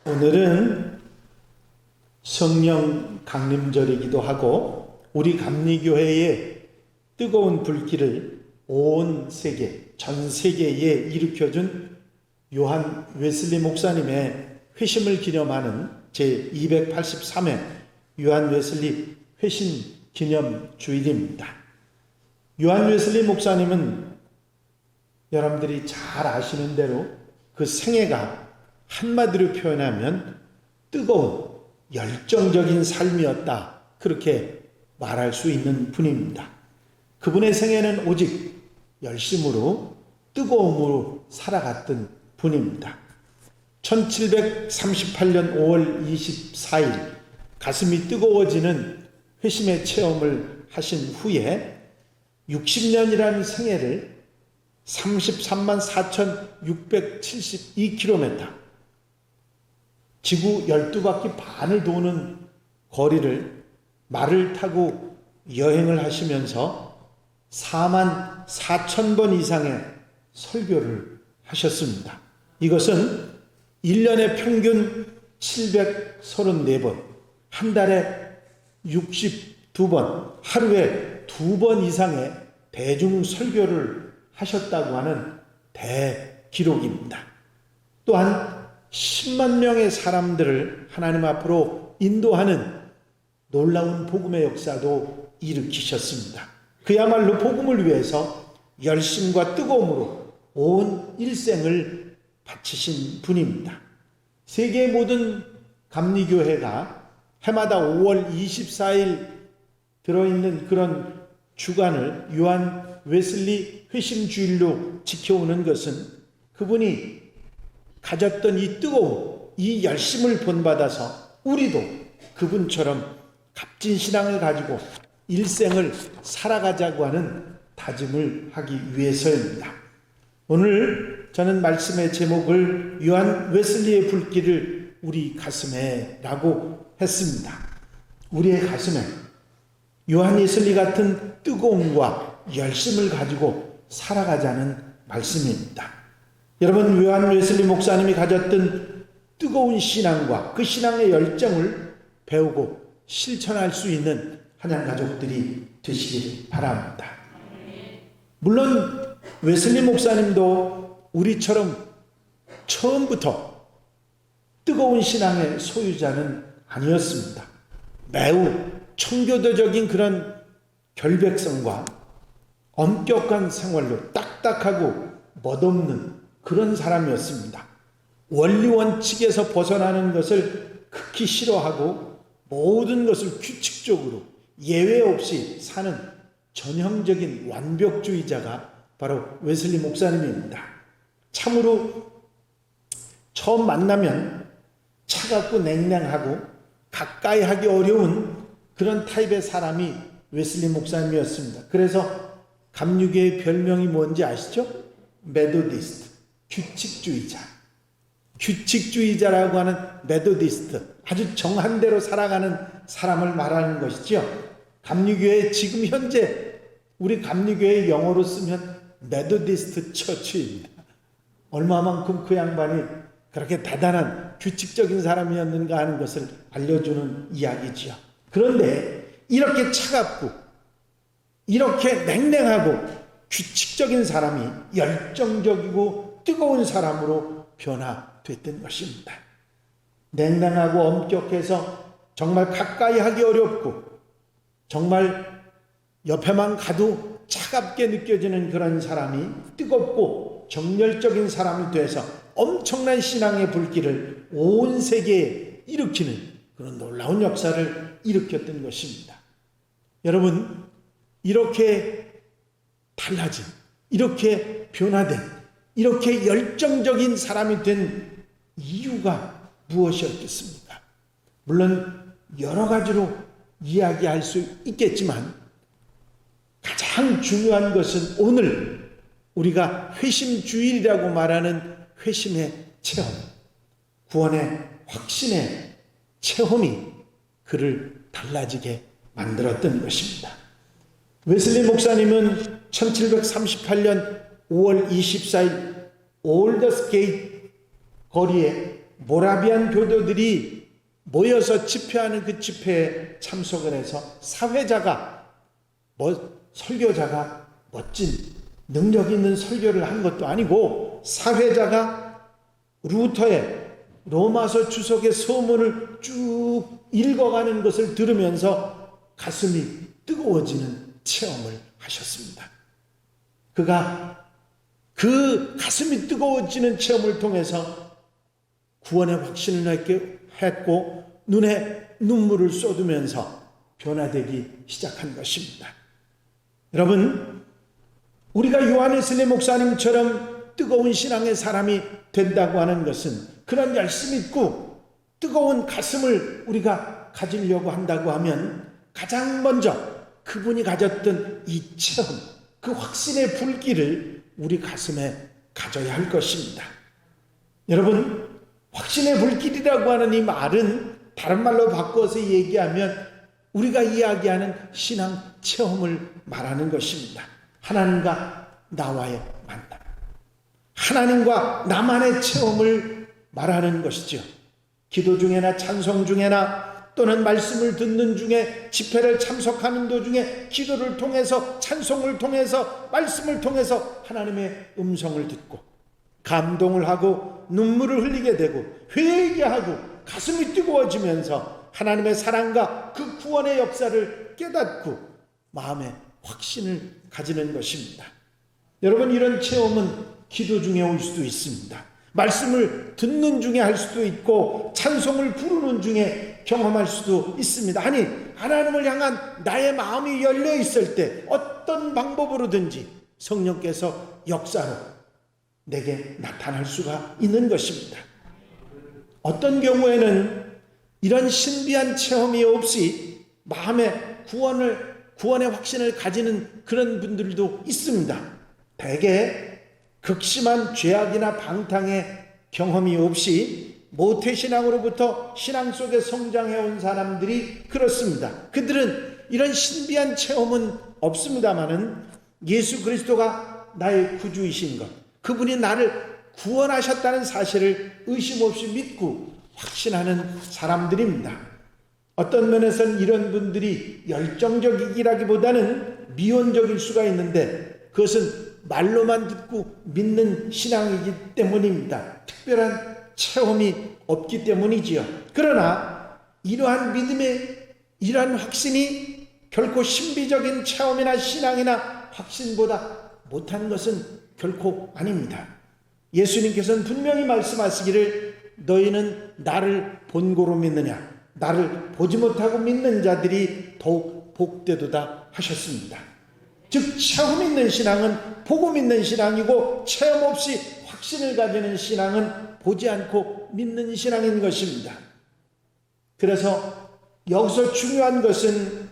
오늘은 성령 강림절이기도 하고 우리 감리교회의 뜨거운 불길을 온 세계, 전 세계에 일으켜준 요한 웨슬리 목사님의 회심을 기념하는 제283회 요한 웨슬리 회심 기념 주일입니다. 요한 웨슬리 목사님은 여러분들이 잘 아시는 대로 그 생애가 한마디로 표현하면 뜨거운 열정적인 삶이었다, 그렇게 말할 수 있는 분입니다. 그분의 생애는 오직 열심으로 뜨거움으로 살아갔던 분입니다. 1738년 5월 24일 가슴이 뜨거워지는 회심의 체험을 하신 후에 60년이라는 생애를 33만 4,672km, 지구 12바퀴 반을 도는 거리를 말을 타고 여행을 하시면서 4만 4천 번 이상의 설교를 하셨습니다. 이것은 1년에 평균 734번, 한 달에 62번, 하루에 2번 이상의 대중 설교를 하셨다고 하는 대기록입니다. 또한 10만 명의 사람들을 하나님 앞으로 인도하는 놀라운 복음의 역사도 일으키셨습니다. 그야말로 복음을 위해서 열심과 뜨거움으로 온 일생을 바치신 분입니다. 세계의 모든 감리교회가 해마다 5월 24일 들어있는 그런 주간을 요한 웨슬리 회심주일로 지켜오는 것은 그분이 가졌던 이 뜨거움, 이 열심을 본받아서 우리도 그분처럼 값진 신앙을 가지고 일생을 살아가자고 하는 다짐을 하기 위해서입니다. 오늘 저는 말씀의 제목을 요한 웨슬리의 불길을 우리 가슴에 라고 했습니다. 우리의 가슴에 요한 웨슬리 같은 뜨거움과 열심을 가지고 살아가자는 말씀입니다. 여러분, 요한 웨슬리 목사님이 가졌던 뜨거운 신앙과 그 신앙의 열정을 배우고 실천할 수 있는 한양 가족들이 되시길 바랍니다. 물론 웨슬리 목사님도 우리처럼 처음부터 뜨거운 신앙의 소유자는 아니었습니다. 매우 청교도적인 그런 결백성과 엄격한 생활로 딱딱하고 멋없는 그런 사람이었습니다. 원리 원칙에서 벗어나는 것을 극히 싫어하고 모든 것을 규칙적으로 예외 없이 사는 전형적인 완벽주의자가 바로 웨슬리 목사님입니다. 참으로 처음 만나면 차갑고 냉랭하고 가까이 하기 어려운 그런 타입의 사람이 웨슬리 목사님이었습니다. 그래서 감리교의 별명이 뭔지 아시죠? 메도디스트, 규칙주의자라고 하는 메도디스트, 아주 정한대로 살아가는 사람을 말하는 것이죠. 감리교회 지금 현재 우리 감리교회 영어로 쓰면 메도디스트 처치입니다. 얼마만큼 그 양반이 그렇게 대단한 규칙적인 사람이었는가 하는 것을 알려주는 이야기지요. 그런데 이렇게 차갑고 이렇게 냉랭하고 규칙적인 사람이 열정적이고 뜨거운 사람으로 변화됐던 것입니다. 냉랭하고 엄격해서 정말 가까이 하기 어렵고 정말 옆에만 가도 차갑게 느껴지는 그런 사람이 뜨겁고 정열적인 사람이 돼서 엄청난 신앙의 불길을 온 세계에 일으키는 그런 놀라운 역사를 일으켰던 것입니다. 여러분, 이렇게 달라진, 이렇게 변화된, 이렇게 열정적인 사람이 된 이유가 무엇이었겠습니까? 물론 여러 가지로 이야기할 수 있겠지만 가장 중요한 것은 오늘 우리가 회심주일이라고 말하는 회심의 체험, 구원의 확신의 체험이 그를 달라지게 만들었던 것입니다. 웨슬리 목사님은 1738년 5월 24일 올더스게이트 거리에 모라비안 교도들이 모여서 집회하는 그 집회에 참석을 해서 사회자가 설교자가 멋진 능력 있는 설교를 한 것도 아니고 사회자가 루터의 로마서 주석의 서문을 쭉 읽어가는 것을 들으면서 가슴이 뜨거워지는 체험을 하셨습니다. 그가 그 가슴이 뜨거워지는 체험을 통해서 구원의 확신을 했고 눈에 눈물을 쏟으면서 변화되기 시작한 것입니다. 여러분, 우리가 요한웨슬리 목사님처럼 뜨거운 신앙의 사람이 된다고 하는 것은 그런 열심 있고 뜨거운 가슴을 우리가 가지려고 한다고 하면 가장 먼저 그분이 가졌던 이 체험, 그 확신의 불길을 우리 가슴에 가져야 할 것입니다. 여러분, 확신의 불길이라고 하는 이 말은 다른 말로 바꿔서 얘기하면 우리가 이야기하는 신앙 체험을 말하는 것입니다. 하나님과 나와의 만남, 하나님과 나만의 체험을 말하는 것이죠. 기도 중에나 찬송 중에나 또는 말씀을 듣는 중에 집회를 참석하는 도중에 기도를 통해서 찬송을 통해서 말씀을 통해서 하나님의 음성을 듣고 감동을 하고 눈물을 흘리게 되고 회개하고 가슴이 뜨거워지면서 하나님의 사랑과 그 구원의 역사를 깨닫고 마음에 확신을 가지는 것입니다. 여러분, 이런 체험은 기도 중에 올 수도 있습니다. 말씀을 듣는 중에 할 수도 있고 찬송을 부르는 중에 경험할 수도 있습니다. 아니, 하나님을 향한 나의 마음이 열려 있을 때 어떤 방법으로든지 성령께서 역사로 내게 나타날 수가 있는 것입니다. 어떤 경우에는 이런 신비한 체험이 없이 마음에 구원의 확신을 가지는 그런 분들도 있습니다. 대개 극심한 죄악이나 방탕의 경험이 없이 모태신앙으로부터 신앙 속에 성장해온 사람들이 그렇습니다. 그들은 이런 신비한 체험은 없습니다마는 예수 그리스도가 나의 구주이신 것, 그분이 나를 구원하셨다는 사실을 의심 없이 믿고 확신하는 사람들입니다. 어떤 면에서는 이런 분들이 열정적이기라기보다는 미온적일 수가 있는데 그것은 말로만 듣고 믿는 신앙이기 때문입니다. 특별한 체험이 없기 때문이지요. 그러나 이러한 믿음의 이러한 확신이 결코 신비적인 체험이나 신앙이나 확신보다 못한 것은 결코 아닙니다. 예수님께서는 분명히 말씀하시기를 너희는 나를 본고로 믿느냐, 나를 보지 못하고 믿는 자들이 더욱 복되도다 하셨습니다. 즉 체험 있는 신앙은 보고 믿는 신앙이고 체험 없이 확신을 가지는 신앙은 보지 않고 믿는 신앙인 것입니다. 그래서 여기서 중요한 것은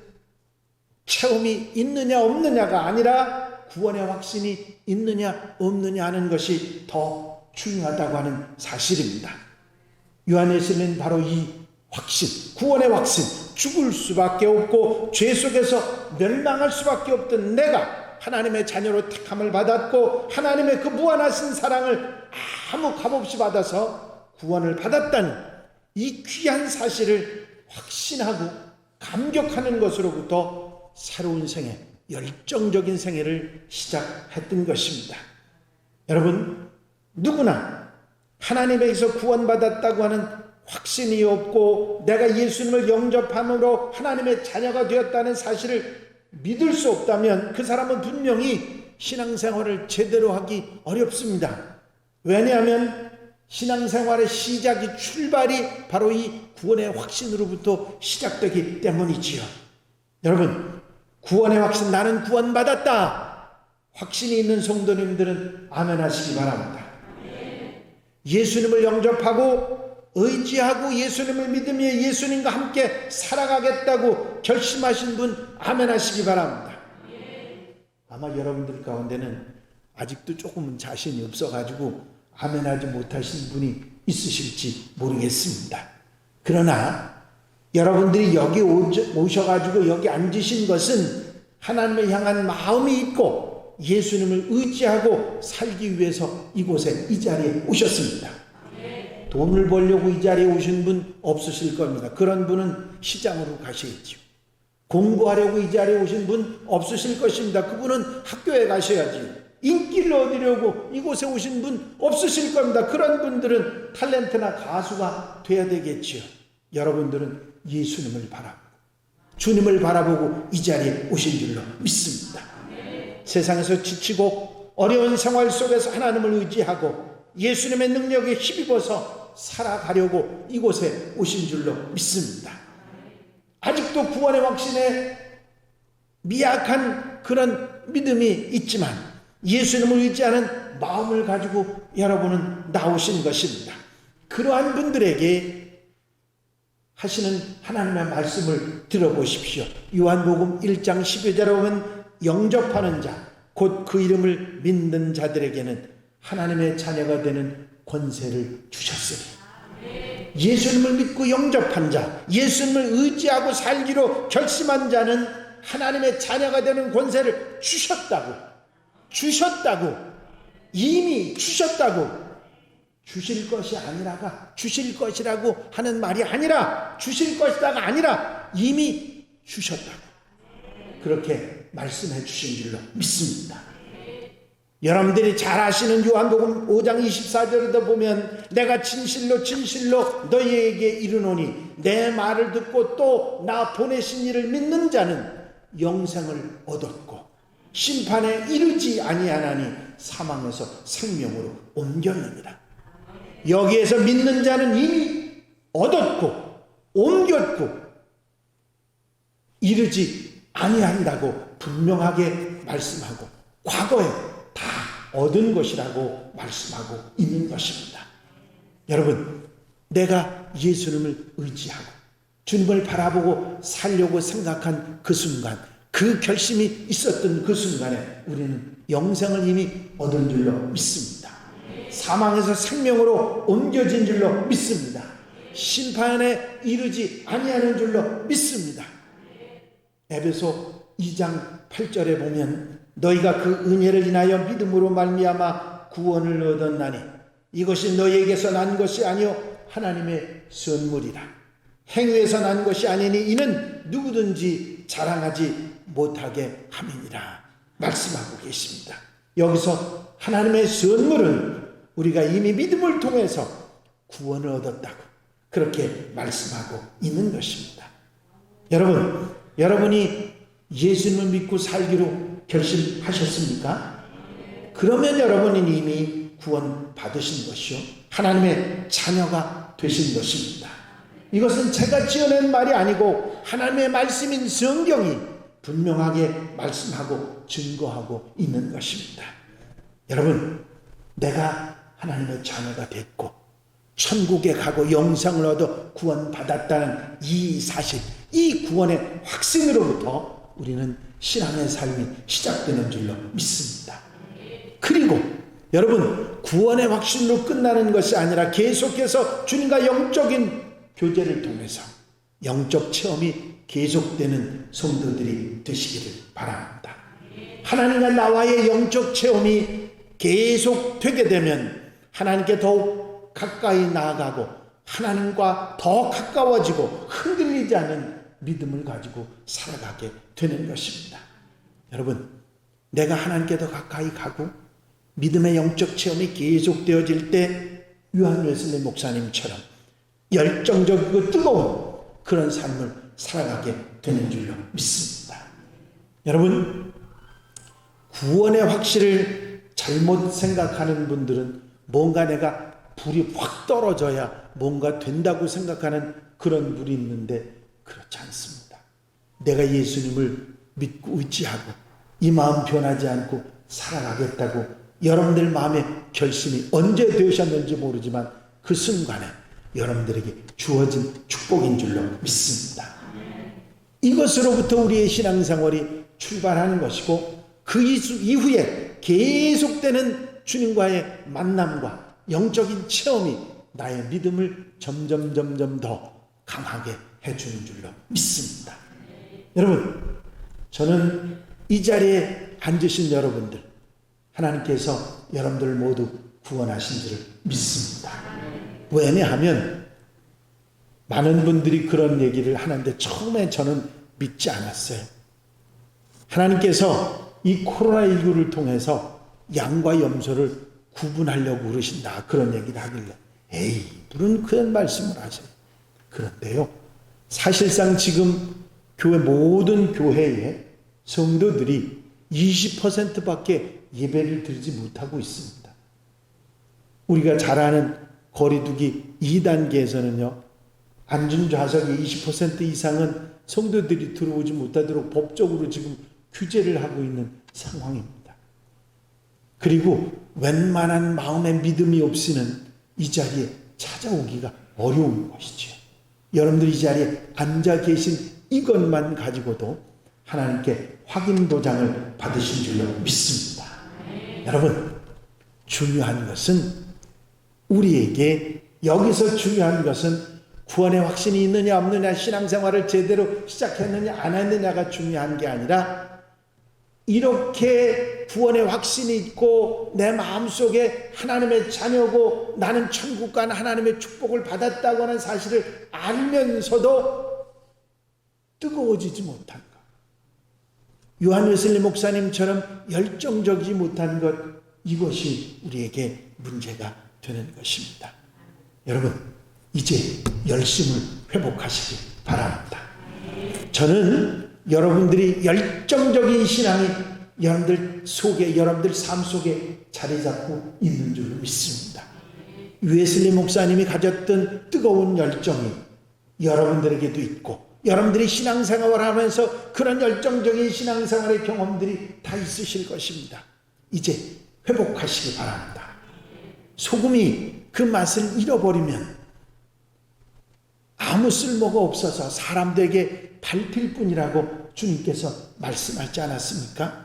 체험이 있느냐 없느냐가 아니라 구원의 확신이 있느냐 없느냐 하는 것이 더 중요하다고 하는 사실입니다. 요한웨슬리는 바로 이 확신, 구원의 확신, 죽을 수밖에 없고 죄 속에서 멸망할 수밖에 없던 내가 하나님의 자녀로 택함을 받았고 하나님의 그 무한하신 사랑을 아무 값없이 받아서 구원을 받았다는 이 귀한 사실을 확신하고 감격하는 것으로부터 새로운 생애, 열정적인 생애를 시작했던 것입니다. 여러분, 누구나 하나님에게서 구원받았다고 하는 확신이 없고 내가 예수님을 영접함으로 하나님의 자녀가 되었다는 사실을 믿을 수 없다면 그 사람은 분명히 신앙생활을 제대로 하기 어렵습니다. 왜냐하면 신앙생활의 시작이 출발이 바로 이 구원의 확신으로부터 시작되기 때문이지요. 여러분, 구원의 확신, 나는 구원받았다 확신이 있는 성도님들은 아멘 하시기 바랍니다. 예수님을 영접하고 의지하고 예수님을 믿으며 예수님과 함께 살아가겠다고 결심하신 분 아멘 하시기 바랍니다. 아마 여러분들 가운데는 아직도 조금은 자신이 없어가지고 아멘 하지 못하신 분이 있으실지 모르겠습니다. 그러나 여러분들이 여기 오셔가지고 여기 앉으신 것은 하나님을 향한 마음이 있고 예수님을 의지하고 살기 위해서 이곳에 이 자리에 오셨습니다. 돈을 벌려고 이 자리에 오신 분 없으실 겁니다. 그런 분은 시장으로 가셔야죠. 공부하려고 이 자리에 오신 분 없으실 것입니다. 그분은 학교에 가셔야지. 인기를 얻으려고 이곳에 오신 분 없으실 겁니다. 그런 분들은 탤런트나 가수가 돼야 되겠지요. 여러분들은 예수님을 바라보고 주님을 바라보고 이 자리에 오신 줄로 믿습니다. 세상에서 지치고 어려운 생활 속에서 하나님을 의지하고 예수님의 능력에 힘입어서 살아가려고 이곳에 오신 줄로 믿습니다. 아직도 구원의 확신에 미약한 그런 믿음이 있지만 예수님을 의지하는 마음을 가지고 여러분은 나오신 것입니다. 그러한 분들에게 하시는 하나님의 말씀을 들어보십시오. 요한복음 1장 12절에 보면 영접하는 자, 곧 그 이름을 믿는 자들에게는 하나님의 자녀가 되는 권세를 주셨으니. 예수님을 믿고 영접한 자, 예수님을 의지하고 살기로 결심한 자는 하나님의 자녀가 되는 권세를 주셨다고. 이미 주셨다고. 주실 것이 아니라가 주실 것이라고 하는 말이 아니라 주실 것이다가 아니라 이미 주셨다고. 그렇게 말씀해 주신 줄로 믿습니다. 여러분들이 잘 아시는 요한복음 5장 24절에도 보면 내가 진실로 너희에게 이르노니 내 말을 듣고 또 나 보내신 이를 믿는 자는 영생을 얻었고 심판에 이르지 아니하나니 사망에서 생명으로 옮겼느니라. 여기에서 믿는 자는 이미 얻었고 옮겼고 이르지 아니한다고 분명하게 말씀하고 과거에 다 얻은 것이라고 말씀하고 있는 것입니다. 여러분, 내가 예수님을 의지하고 주님을 바라보고 살려고 생각한 그 순간, 그 결심이 있었던 그 순간에 우리는 영생을 이미 얻은 줄로 믿습니다. 사망에서 생명으로 옮겨진 줄로 믿습니다. 심판에 이르지 아니하는 줄로 믿습니다. 에베소 2장 8절에 보면 너희가 그 은혜를 인하여 믿음으로 말미암아 구원을 얻었나니 이것이 너희에게서 난 것이 아니요 하나님의 선물이라. 행위에서 난 것이 아니니 이는 누구든지 자랑하지 못하게 함이니라 말씀하고 계십니다. 여기서 하나님의 선물은 우리가 이미 믿음을 통해서 구원을 얻었다고 그렇게 말씀하고 있는 것입니다. 여러분이 예수님을 믿고 살기로 결심하셨습니까? 그러면 여러분은 이미 구원 받으신 것이요 하나님의 자녀가 되신 것입니다. 이것은 제가 지어낸 말이 아니고 하나님의 말씀인 성경이 분명하게 말씀하고 증거하고 있는 것입니다. 여러분, 내가 하나님의 자녀가 됐고 천국에 가고 영생을 얻어 구원받았다는 이 사실, 이 구원의 확신으로부터 우리는 신앙의 삶이 시작되는 줄로 믿습니다. 그리고 여러분, 구원의 확신으로 끝나는 것이 아니라 계속해서 주님과 영적인 교제를 통해서 영적 체험이 계속되는 성도들이 되시기를 바랍니다. 하나님과 나와의 영적 체험이 계속되게 되면 하나님께 더욱 가까이 나아가고 하나님과 더 가까워지고 흔들리지 않는 믿음을 가지고 살아가게 되는 것입니다. 여러분, 내가 하나님께 더 가까이 가고 믿음의 영적 체험이 계속되어질 때 요한 웨슬리 목사님처럼 열정적이고 뜨거운 그런 삶을 살아가게 되는 줄로 믿습니다. 여러분, 구원의 확실을 잘못 생각하는 분들은 뭔가 내가 불이 확 떨어져야 뭔가 된다고 생각하는 그런 불이 있는데 그렇지 않습니다. 내가 예수님을 믿고 의지하고 이 마음 변하지 않고 살아가겠다고 여러분들 마음의 결심이 언제 되셨는지 모르지만 그 순간에 여러분들에게 주어진 축복인 줄로 믿습니다. 이것으로부터 우리의 신앙생활이 출발하는 것이고 그 이후에 계속되는 주님과의 만남과 영적인 체험이 나의 믿음을 점점 더 강하게 해주는 줄로 믿습니다. 여러분, 저는 이 자리에 앉으신 여러분들, 하나님께서 여러분들 모두 구원하신 줄을 믿습니다. 왜냐하면 많은 분들이 그런 얘기를 하는데 처음에 저는 믿지 않았어요. 하나님께서 이 코로나19를 통해서 양과 염소를 구분하려고 그러신다, 그런 얘기를 하길래 에이, 무슨 그런 말씀을 하세요. 그런데요, 사실상 지금 모든 교회에 성도들이 20%밖에 예배를 드리지 못하고 있습니다. 우리가 잘 아는 거리두기 2단계에서는요, 앉은 좌석의 20% 이상은 성도들이 들어오지 못하도록 법적으로 지금 규제를 하고 있는 상황입니다. 그리고 웬만한 마음의 믿음이 없이는 이 자리에 찾아오기가 어려운 것이지요. 여러분들이 이 자리에 앉아 계신 이것만 가지고도 하나님께 확인 도장을 받으신 줄로 믿습니다. 여러분, 중요한 것은 우리에게 여기서 중요한 것은 구원의 확신이 있느냐 없느냐, 신앙생활을 제대로 시작했느냐 안 했느냐가 중요한 게 아니라 이렇게 구원의 확신이 있고 내 마음속에 하나님의 자녀고 나는 천국 간 하나님의 축복을 받았다고 하는 사실을 알면서도 뜨거워지지 못한 것, 요한 웨슬리 목사님처럼 열정적이지 못한 것, 이것이 우리에게 문제가 되는 것입니다. 여러분, 이제 열심을 회복하시기 바랍니다. 저는 여러분들이 열정적인 신앙이 여러분들 속에, 여러분들 삶 속에 자리 잡고 있는 줄 믿습니다. 웨슬리 목사님이 가졌던 뜨거운 열정이 여러분들에게도 있고, 여러분들이 신앙생활을 하면서 그런 열정적인 신앙생활의 경험들이 다 있으실 것입니다. 이제 회복하시기 바랍니다. 소금이 그 맛을 잃어버리면 아무 쓸모가 없어서 사람들에게 밟힐 뿐이라고 주님께서 말씀하지 않았습니까?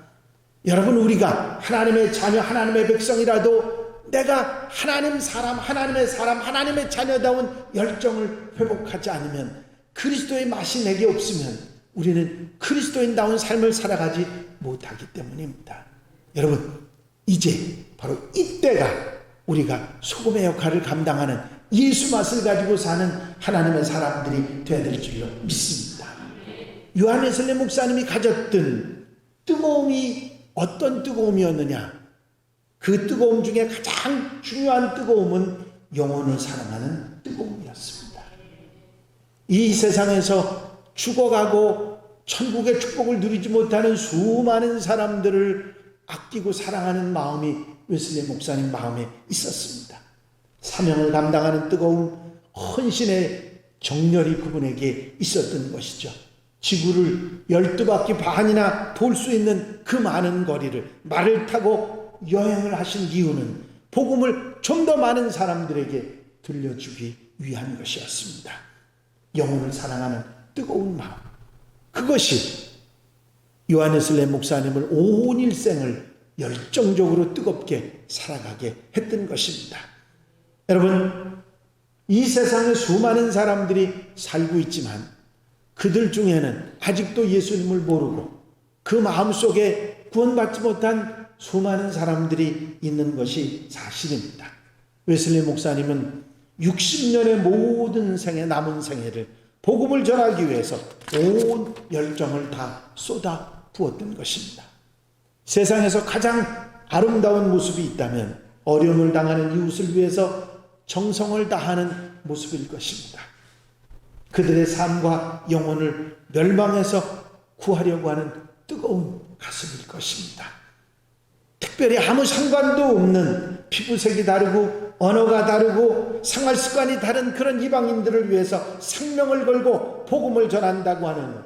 여러분, 우리가 하나님의 자녀, 하나님의 백성이라도 내가 하나님의 사람, 하나님의 자녀다운 열정을 회복하지 않으면, 그리스도의 맛이 내게 없으면 우리는 그리스도인다운 삶을 살아가지 못하기 때문입니다. 여러분, 이제 바로 이때가 우리가 소금의 역할을 감당하는 예수 맛을 가지고 사는 하나님의 사람들이 되어야 될 줄로 믿습니다. 요한 웨슬리 목사님이 가졌던 뜨거움이 어떤 뜨거움이었느냐? 그 뜨거움 중에 가장 중요한 뜨거움은 영혼을 사랑하는 뜨거움이었습니다. 이 세상에서 죽어가고 천국의 축복을 누리지 못하는 수많은 사람들을 아끼고 사랑하는 마음이 웨슬리 목사님 마음에 있었습니다. 사명을 감당하는 뜨거움, 헌신의 정열이 그분에게 있었던 것이죠. 지구를 12바퀴 반이나 돌 수 있는 그 많은 거리를 말을 타고 여행을 하신 이유는 복음을 좀 더 많은 사람들에게 들려주기 위한 것이었습니다. 영혼을 사랑하는 뜨거운 마음, 그것이 요한 웨슬리 목사님을 온 일생을 열정적으로 뜨겁게 살아가게 했던 것입니다. 여러분, 이 세상에 수많은 사람들이 살고 있지만 그들 중에는 아직도 예수님을 모르고 그 마음속에 구원받지 못한 수많은 사람들이 있는 것이 사실입니다. 웨슬리 목사님은 60년의 모든 생애, 남은 생애를 복음을 전하기 위해서 온 열정을 다 쏟아 부었던 것입니다. 세상에서 가장 아름다운 모습이 있다면 어려움을 당하는 이웃을 위해서 정성을 다하는 모습일 것입니다. 그들의 삶과 영혼을 멸망해서 구하려고 하는 뜨거운 가슴일 것입니다. 특별히 아무 상관도 없는 피부색이 다르고 언어가 다르고 생활 습관이 다른 그런 이방인들을 위해서 생명을 걸고 복음을 전한다고 하는,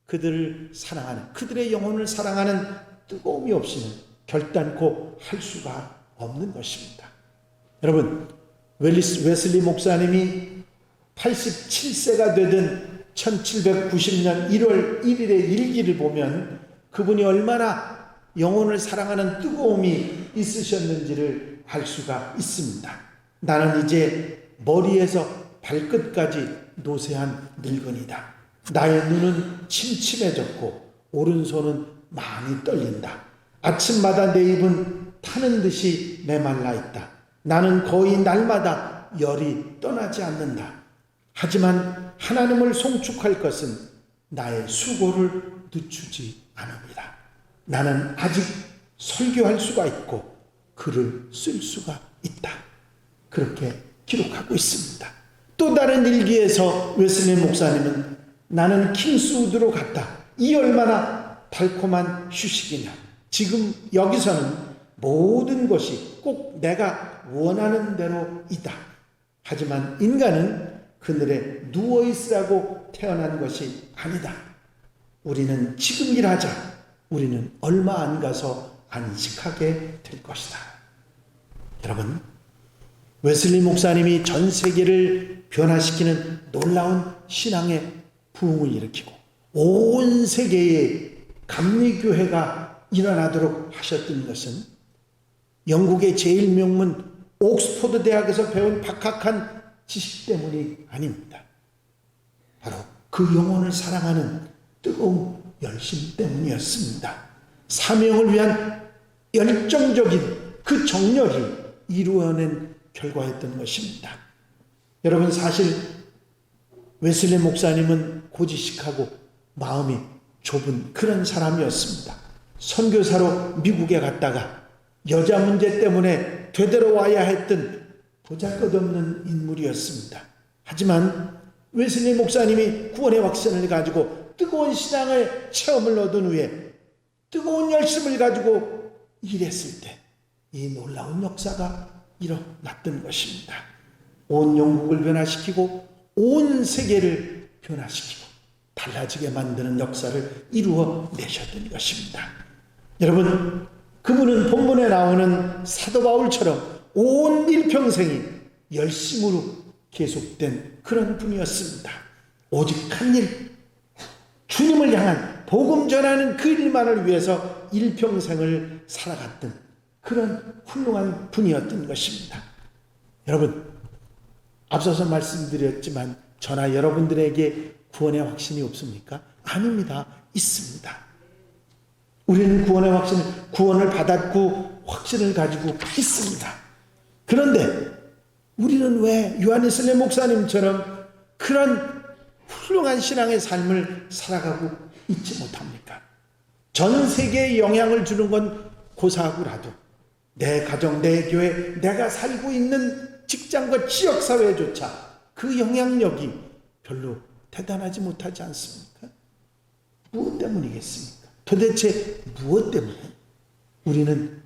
그들을 사랑하는, 그들의 영혼을 사랑하는 뜨거움이 없이는 결단코 할 수가 없는 것입니다. 여러분, 웨슬리 목사님이 87세가 되던 1790년 1월 1일의 일기를 보면 그분이 얼마나 영혼을 사랑하는 뜨거움이 있으셨는지를 알 수가 있습니다. 나는 이제 머리에서 발끝까지 노쇠한 늙은이다. 나의 눈은 침침해졌고 오른손은 많이 떨린다. 아침마다 내 입은 타는 듯이 메말라 있다. 나는 거의 날마다 열이 떠나지 않는다. 하지만 하나님을 송축할 것은 나의 수고를 늦추지 않습니다. 나는 아직 설교할 수가 있고 글을 쓸 수가 있다. 그렇게 기록하고 있습니다. 또 다른 일기에서 웨슬리 목사님은 나는 킹스우드로 갔다. 이 얼마나 달콤한 휴식이냐. 지금 여기서는 모든 것이 꼭 내가 원하는 대로이다. 하지만 인간은 그늘에 누워있으라고 태어난 것이 아니다. 우리는 지금 일하자. 우리는 얼마 안 가서 안식하게 될 것이다. 여러분, 웨슬리 목사님이 전 세계를 변화시키는 놀라운 신앙의 부흥을 일으키고 온 세계에 감리교회가 일어나도록 하셨던 것은 영국의 제1명문 옥스퍼드 대학에서 배운 박학한 지식 때문이 아닙니다. 바로 그 영혼을 사랑하는 뜨거운 열심 때문이었습니다. 사명을 위한 열정적인 그 정열이 이루어낸 결과였던 것입니다. 여러분, 사실 웨슬리 목사님은 고지식하고 마음이 좁은 그런 사람이었습니다. 선교사로 미국에 갔다가 여자 문제 때문에 되돌아와야 했던 보잘것없는 인물이었습니다. 하지만 웨슬리 목사님이 구원의 확신을 가지고 뜨거운 신앙의 체험을 얻은 후에 뜨거운 열심을 가지고 일했을 때 이 놀라운 역사가 일어났던 것입니다. 온 영국을 변화시키고 온 세계를 변화시키고 달라지게 만드는 역사를 이루어 내셨던 것입니다. 여러분, 그분은 본문에 나오는 사도 바울처럼 온 일평생이 열심으로 계속된 그런 분이었습니다. 오직 한 일, 주님을 향한 복음 전하는 그 일만을 위해서 일평생을 살아갔던 그런 훌륭한 분이었던 것입니다. 여러분, 앞서서 말씀드렸지만 저나 여러분들에게 구원의 확신이 없습니까? 아닙니다. 있습니다. 우리는 구원의 확신을, 구원을 받았고 확신을 가지고 있습니다. 그런데 우리는 왜 요한웨슬리 목사님처럼 그런 훌륭한 신앙의 삶을 살아가고 있지 못합니까? 전 세계에 영향을 주는 건 고사하고라도 내 가정, 내 교회, 내가 살고 있는 직장과 지역사회조차 그 영향력이 별로 대단하지 못하지 않습니까? 무엇 때문이겠습니까? 도대체 무엇 때문에 우리는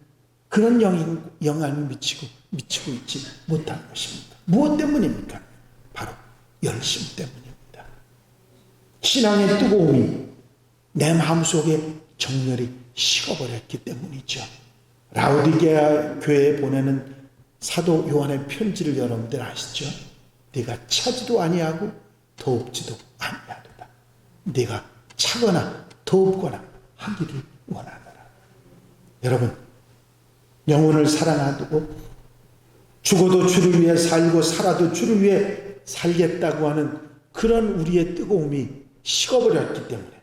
그런 영향을 미치고 있지 못한 것입니까? 무엇 때문입니까? 바로 열심 때문입니다. 신앙의 뜨거움이 내 마음속에 정렬이 식어버렸기 때문이죠. 라우디게아 교회에 보내는 사도 요한의 편지를 여러분들 아시죠? 네가 차지도 아니하고 더웁지도 아니하도다. 네가 차거나 더웁거나 하기를 원하노라. 여러분, 영혼을 사랑하고 죽어도 주를 위해 살고 살아도 주를 위해 살겠다고 하는 그런 우리의 뜨거움이 식어버렸기 때문에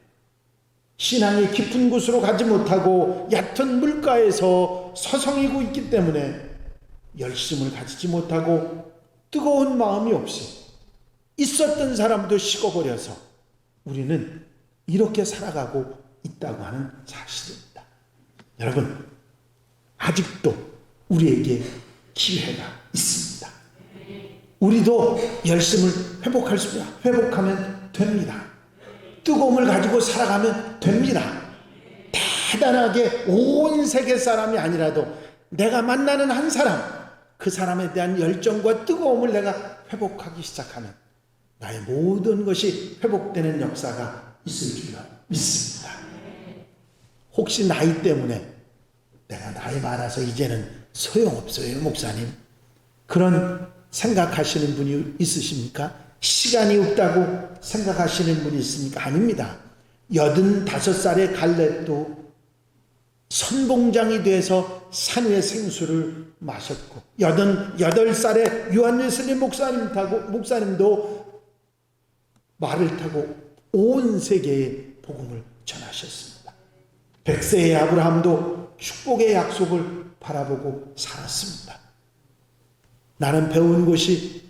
신앙이 깊은 곳으로 가지 못하고 얕은 물가에서 서성이고 있기 때문에 열심을 가지지 못하고 뜨거운 마음이 없이 있었던 사람도 식어버려서 우리는 이렇게 살아가고 있다고 하는 사실입니다. 여러분, 아직도 우리에게 기회가 있습니다. 우리도 열심을 회복하면 됩니다. 뜨거움을 가지고 살아가면 됩니다. 대단하게 온 세계 사람이 아니라도 내가 만나는 한 사람, 그 사람에 대한 열정과 뜨거움을 내가 회복하기 시작하면 나의 모든 것이 회복되는 역사가 있을 줄 믿습니다. 혹시 나이 때문에 내가 나이 많아서 이제는 소용없어요, 목사님, 그런 생각하시는 분이 있으십니까? 시간이 없다고 생각하시는 분이 있습니까? 아닙니다. 85살의 갈렙도 선봉장이 돼서 산의 생수를 마셨고 88살의 요한웨슬리 목사님도 말을 타고 온 세계에 복음을 전하셨습니다. 100세의 아브라함도 축복의 약속을 바라보고 살았습니다. 나는 배운 곳이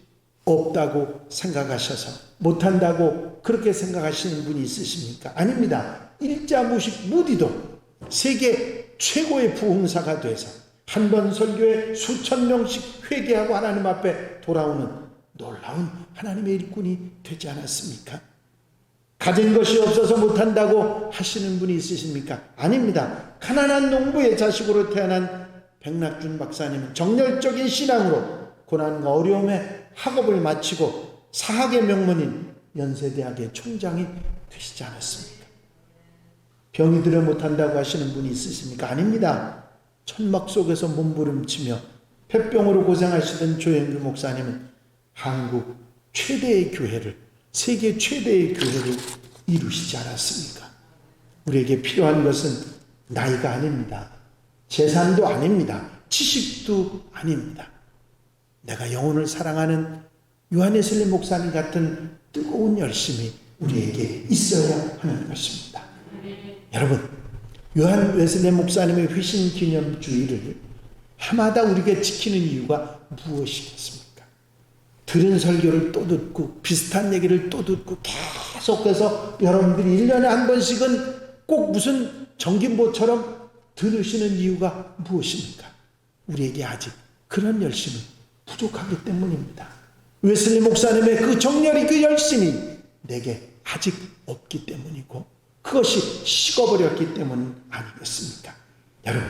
없다고 생각하셔서 못한다고 그렇게 생각하시는 분이 있으십니까? 아닙니다. 일자무식 무디도 세계 최고의 부흥사가 돼서 한 번 설교에 수천 명씩 회개하고 하나님 앞에 돌아오는 놀라운 하나님의 일꾼이 되지 않았습니까? 가진 것이 없어서 못한다고 하시는 분이 있으십니까? 아닙니다. 가난한 농부의 자식으로 태어난 백낙준 박사님은 정열적인 신앙으로 고난과 어려움에 학업을 마치고 사학의 명문인 연세대학의 총장이 되시지 않았습니까? 병이 들어 못한다고 하시는 분이 있으십니까? 아닙니다. 천막 속에서 몸부림치며 폐병으로 고생하시던 조영규 목사님은 한국 최대의 교회를, 세계 최대의 교회를 이루시지 않았습니까? 우리에게 필요한 것은 나이가 아닙니다. 재산도 아닙니다. 지식도 아닙니다. 내가 영혼을 사랑하는 요한웨슬리 목사님 같은 뜨거운 열심이 우리에게 있어야 하는 것입니다. 여러분, 요한웨슬리 목사님의 회심 기념주의를 해마다 우리가 지키는 이유가 무엇이겠습니까? 들은 설교를 또 듣고 비슷한 얘기를 또 듣고 계속해서 여러분들이 1년에 한 번씩은 꼭 무슨 정긴보처럼 들으시는 이유가 무엇입니까? 우리에게 아직 그런 열심이 부족하기 때문입니다. 웨슬리 목사님의 그 정열이, 그 열심이 내게 아직 없기 때문이고 그것이 식어버렸기 때문 아니겠습니까? 여러분,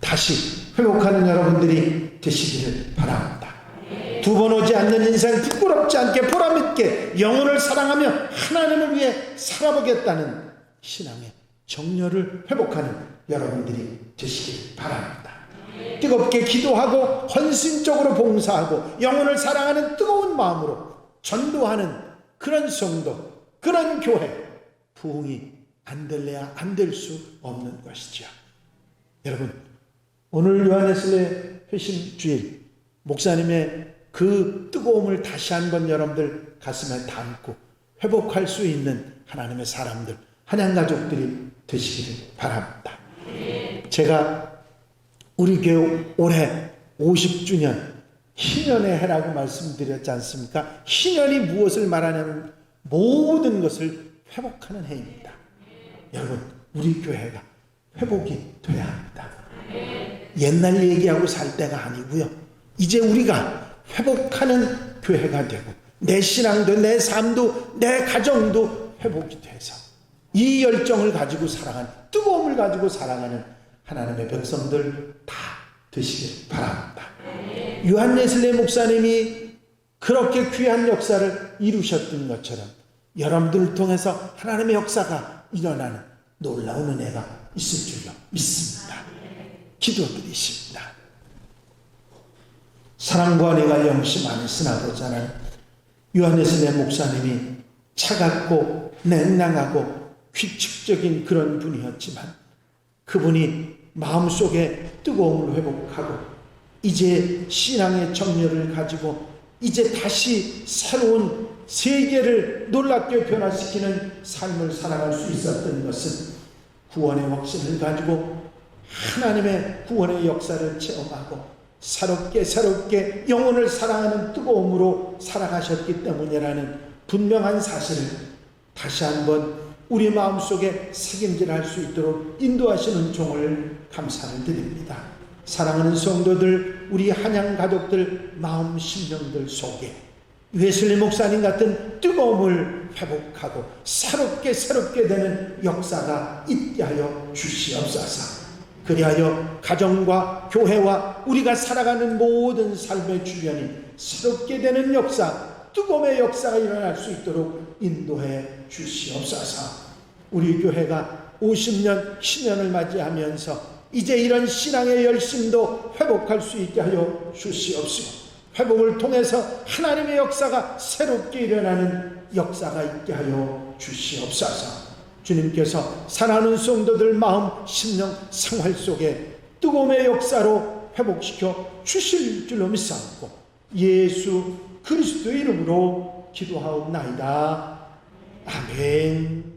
다시 회복하는 여러분들이 되시기를 바랍니다. 두 번 오지 않는 인생 부끄럽지 않게 보람있게 영혼을 사랑하며 하나님을 위해 살아보겠다는 신앙의 정열을 회복하는 여러분들이 되시길 바랍니다. 뜨겁게 기도하고 헌신적으로 봉사하고 영혼을 사랑하는 뜨거운 마음으로 전도하는 그런 성도, 그런 교회, 부흥이 안 될래야 안 될 수 없는 것이죠. 여러분, 오늘 요한웨슬리 회심주일 목사님의 그 뜨거움을 다시 한번 여러분들 가슴에 담고 회복할 수 있는 하나님의 사람들, 한양가족들이 되시기를 바랍니다. 제가 우리 교회 올해 50주년 희년의 해라고 말씀드렸지 않습니까? 희년이 무엇을 말하냐면 모든 것을 회복하는 해입니다. 여러분, 우리 교회가 회복이 돼야 합니다. 옛날 얘기하고 살 때가 아니고요. 이제 우리가 회복하는 교회가 되고 내 신앙도, 내 삶도, 내 가정도 회복이 돼서 이 열정을 가지고 살아가는, 뜨거움을 가지고 살아가는 하나님의 백성들 다 되시길 바랍니다. 요한웨슬리 목사님이 그렇게 귀한 역사를 이루셨던 것처럼 여러분들을 통해서 하나님의 역사가 일어나는 놀라운 은혜가 있을 줄로 믿습니다. 기도드리십니다. 사랑과 은혜가 영심하는 스나보자는 요한웨슬리 목사님이 차갑고 냉랭하고 규칙적인 그런 분이었지만 그분이 마음속에 뜨거움을 회복하고 이제 신앙의 정열을 가지고 이제 다시 새로운 세계를 놀랍게 변화시키는 삶을 살아갈 수 있었던 것은 구원의 확신을 가지고 하나님의 구원의 역사를 체험하고 새롭게 영혼을 사랑하는 뜨거움으로 살아가셨기 때문이라는 분명한 사실을 다시 한번 우리 마음속에 새김질할 수 있도록 인도하시는 종을 감사를 드립니다. 사랑하는 성도들, 우리 한양 가족들 마음 심령들 속에 웨슬리 목사님 같은 뜨거움을 회복하고 새롭게 되는 역사가 있게 하여 주시옵소서. 그리하여 가정과 교회와 우리가 살아가는 모든 삶의 주변이 새롭게 되는 역사, 뜨거움의 역사가 일어날 수 있도록 인도해 주시옵소서. 우리 교회가 50년, 10년을 맞이하면서 이제 이런 신앙의 열심도 회복할 수 있게 하여 주시옵소서. 회복을 통해서 하나님의 역사가 새롭게 일어나는 역사가 있게 하여 주시옵소서. 주님께서 사랑하는 성도들 마음, 심령, 생활 속에 뜨거움의 역사로 회복시켜 주실 줄로 믿사옵고 예수 그리스도의 이름으로 기도하옵나이다. 아멘.